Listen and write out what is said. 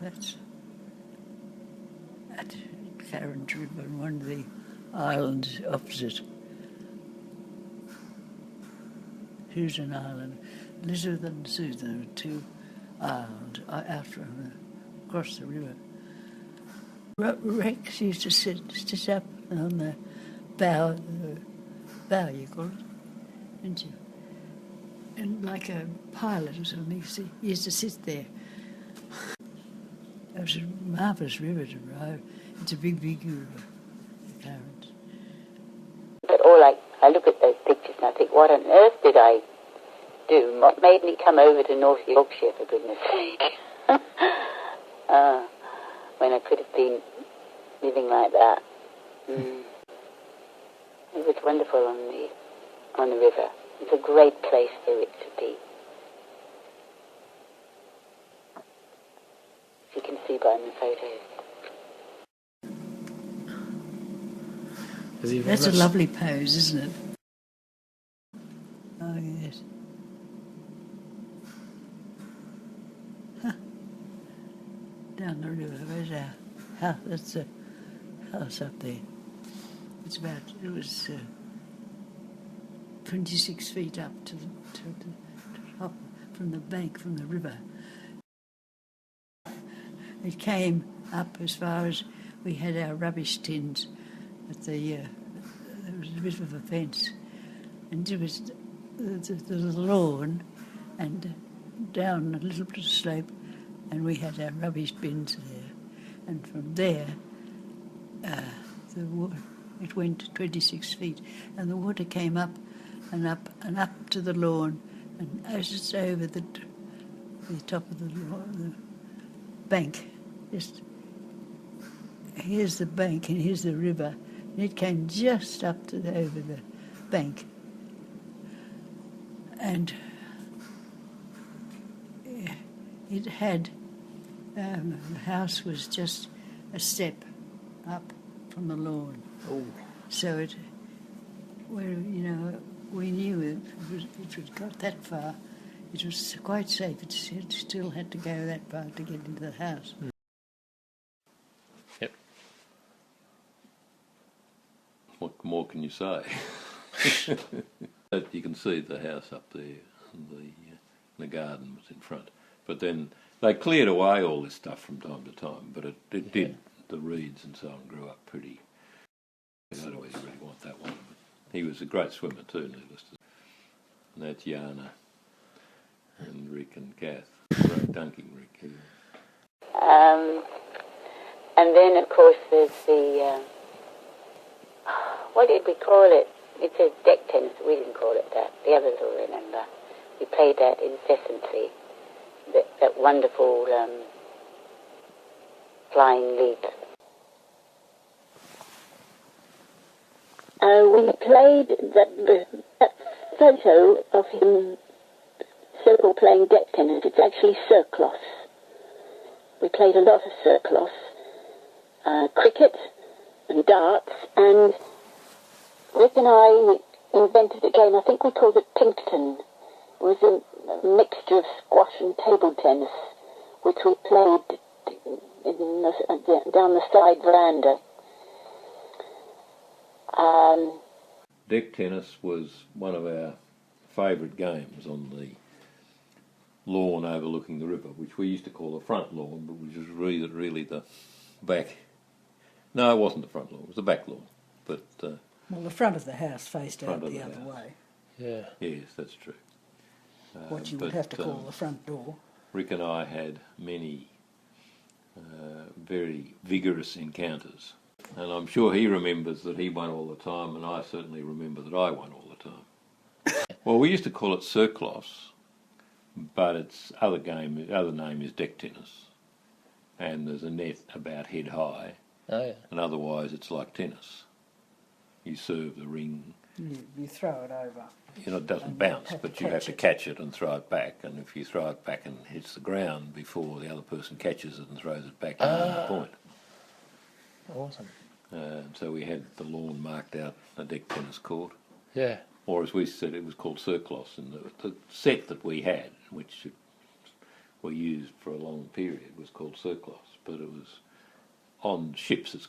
That's at Farron River, one of the islands opposite. Susan Island. Elizabeth and Susan are two islands out from across the river. Rex used to sit up on the bow, you call it, didn't you? And like a pilot or something, he used to sit there. It was a marvellous river to ride. It's a big river, the Clarence. But I look at those pictures and I think, what on earth did I do? What made me come over to North Yorkshire, for goodness sake? When I could have been living like that. It was wonderful on the river. It's a great place for it to be. As you can see by the photos. That's a lovely pose, isn't it? Oh, yes. Down the river, where's our house? That's the house up there. It was 26 feet up to the top from the bank, from the river. It came up as far as we had our rubbish tins at there was a bit of a fence, and it was the lawn, and down a little bit of slope, and we had our rubbish bins there, and from there it went 26 feet, and the water came up and up and up to the lawn, and as it's over the top of the bank, just here's the bank and here's the river, and it came just up to over the bank, and it had the house was just a step up from the lawn. Oh. So we knew if it got that far, it was quite safe. It still had to go that far to get into the house. Yep. What more can you say? You can see the house up there, and the garden was in front. But then they cleared away all this stuff from time to time, but it did. The reeds and so on grew up pretty. I don't really want that one. But he was a great swimmer too, needless to say. And that's Jana and Rick and Kath. Great dunking, Rick. And then, of course, there's the, what did we call it? It says deck tennis. We didn't call it that. The others will remember. We played that incessantly. That wonderful flying leap. We played that photo of him circle playing deck tennis. It's actually circlos. We played a lot of circlos, cricket and darts, and Rick and I invented a game. I think we called it Pinkton. It was a mixture of squash and table tennis, which we played down the side veranda. Deck tennis was one of our favourite games on the lawn overlooking the river, which we used to call the front lawn, but which was really the back. No, it wasn't the front lawn; it was the back lawn. But well, the front of the house faced out the other house. way. Yeah. Yes, that's true. What you would have to call the front door. Rick and I had many very vigorous encounters. And I'm sure he remembers that he won all the time, and I certainly remember that I won all the time. Well, we used to call it circlos, but its other name is deck tennis. And there's a net about head high. Oh, yeah. And otherwise it's like tennis. You serve the ring. You throw it over. It doesn't bounce, but you have to catch it and throw it back. And if you throw it back and hits the ground before the other person catches it and throws it back, you win the point. Awesome. So we had the lawn marked out a deck tennis court. Yeah. Or as we said, it was called circlos. And the set that we had, which were used for a long period was called surclos, but it was on ships it's